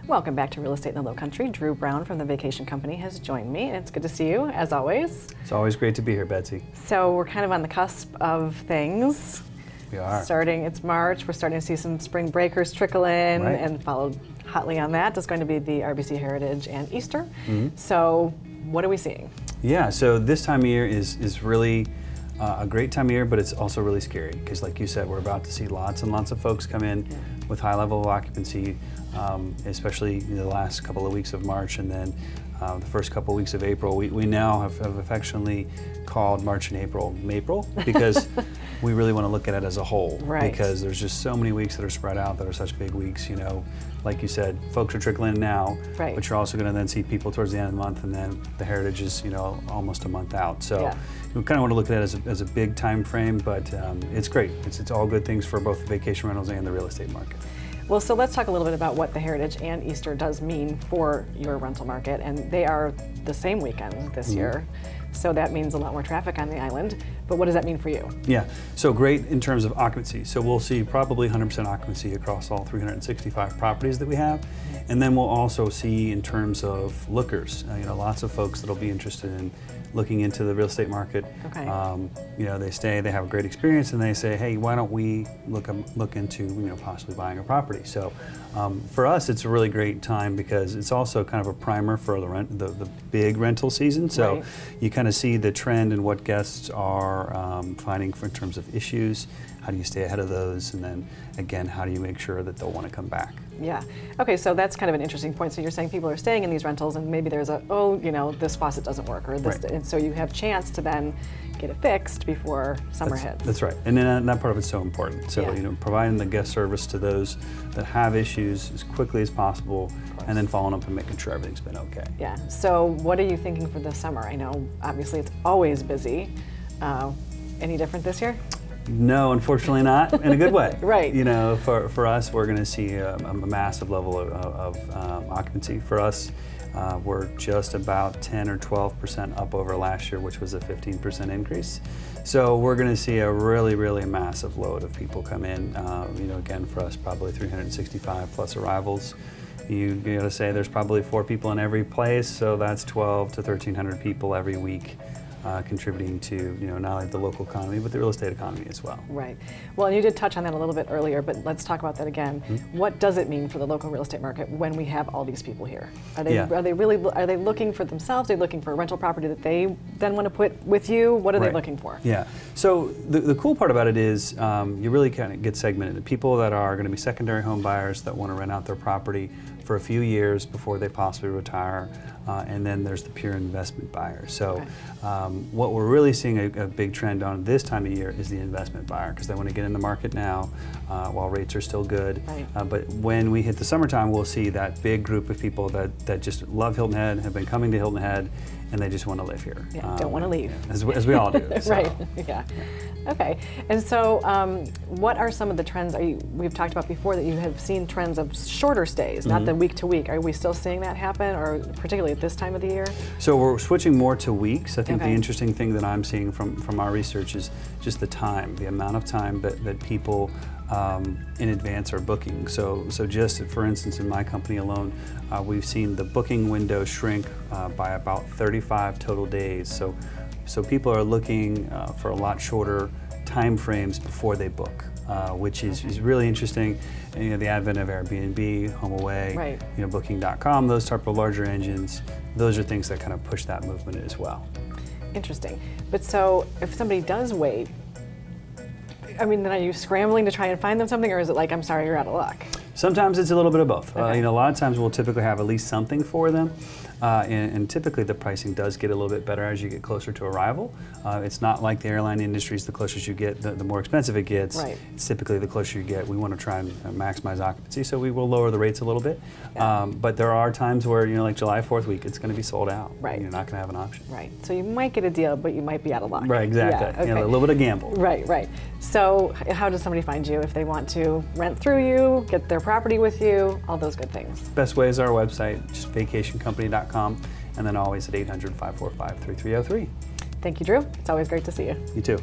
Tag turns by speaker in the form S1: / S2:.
S1: Welcome back to Real Estate in the Lowcountry. Drew Brown from the Vacation Company has joined me, and it's good to see you, as always.
S2: It's always great to be here, Betsy.
S1: So we're kind of on the cusp of things.
S2: We are.
S1: It's March, we're starting to see some spring breakers trickle in,
S2: Right.
S1: and followed hotly on that is going to be the RBC Heritage and Easter.
S2: Mm-hmm.
S1: So what are we seeing?
S2: Yeah, so this time of year is really a great time of year, but it's also really scary because, like you said, we're about to see lots and lots of folks come in with high level of occupancy, especially the last couple of weeks of March, and then the first couple of weeks of April. We now have affectionately called March and April Mapril because we really want to look at it as a whole.
S1: Right.
S2: Because there's just so many weeks that are spread out that are such big weeks. Like you said, folks are trickling in now,
S1: right.
S2: but you're also going to then see people towards the end of the month, and then the Heritage is almost a month out. So we kind of want to look at it as a big time frame, but it's great. It's all good things for both the vacation rentals and the real estate market.
S1: Well, so let's talk a little bit about what the Heritage and Easter does mean for your rental market, and they are the same weekend this year. So that means a lot more traffic on the island, but what does that mean for you? Yeah,
S2: so great in terms of occupancy. So we'll see probably 100% occupancy across all 365 properties that we have. And then we'll also see in terms of lookers, lots of folks that'll be interested in looking into the real estate market.
S1: Okay.
S2: They have a great experience, and they say, hey, why don't we look into possibly buying a property? So for us, it's a really great time because it's also kind of a primer for the big rental season. So you kind of see the trend and what guests are finding in terms of issues. How do you stay ahead of those? And then again, how do you make sure that they'll want to come back?
S1: Yeah. Okay, so that's kind of an interesting point. So you're saying people are staying in these rentals, and maybe there's this faucet doesn't work, or this, and so you have chance to then get it fixed before summer hits.
S2: That's right, and then that part of it's so important. So providing the guest service to those that have issues as quickly as possible, and then following up and making sure everything's been okay.
S1: Yeah. So what are you thinking for this summer? I know obviously it's always busy. Any different this year?
S2: No, unfortunately not, in a good way.
S1: Right.
S2: For us, we're going to see a massive level of occupancy. For us, we're just about 10 or 12% up over last year, which was a 15% increase. So we're going to see a really, really massive load of people come in. Again, for us, probably 365 plus arrivals. You got to say there's probably 4 people in every place, so that's 12 to 1,300 people every week. Contributing to not only the local economy but the real estate economy as well. Right.
S1: Well, and you did touch on that a little bit earlier, but let's talk about that again. What does it mean for the local real estate market when we have all these people here? Are they looking for themselves? Are they looking for a rental property that they then want to put with you? What are they looking for?
S2: Yeah. So the cool part about it is you really kind of get segmented. People that are going to be secondary home buyers that want to rent out their property for a few years before they possibly retire, and then there's the pure investment buyer. So what we're really seeing a big trend on this time of year is the investment buyer, because they want to get in the market now while rates are still good.
S1: Right.
S2: But when we hit the summertime, we'll see that big group of people that just love Hilton Head, have been coming to Hilton Head, and they just want to live here.
S1: Yeah, don't want to leave.
S2: As we all do. So.
S1: Right, yeah. Okay, and so what are some of the trends? We've talked about before that you have seen trends of shorter stays, not the week to week. Are we still seeing that happen, or particularly at this time of the year?
S2: So we're switching more to weeks. I think the interesting thing that I'm seeing from our research is just the amount of time that people in advance are booking. So just for instance, in my company alone, we've seen the booking window shrink by about 35 total days. So people are looking for a lot shorter time frames before they book, which is really interesting. And, the advent of Airbnb, HomeAway, Booking.com, those type of larger engines, those are things that kind of push that movement as well.
S1: Interesting. But so if somebody does wait, then are you scrambling to try and find them something, or is it like, I'm sorry, you're out of luck?
S2: Sometimes it's a little bit of both. A lot of times we'll typically have at least something for them, and typically the pricing does get a little bit better as you get closer to arrival. It's not like the airline industries, the closer you get, the more expensive it gets.
S1: Right.
S2: It's typically the closer you get. We want to try and maximize occupancy, so we will lower the rates a little bit.
S1: Yeah.
S2: But there are times where, like July 4th week, it's going to be sold out.
S1: Right.
S2: You're not going to have an option.
S1: Right. So you might get a deal, but you might be out of luck.
S2: Right, exactly.
S1: Yeah,
S2: a little bit of gamble.
S1: Right. So how does somebody find you if they want to rent through you, get their property with you, all those good things?
S2: Best way is our website, just vacationcompany.com, and then always at 800-545-3303.
S1: Thank you, Drew. It's always great to see you.
S2: You too.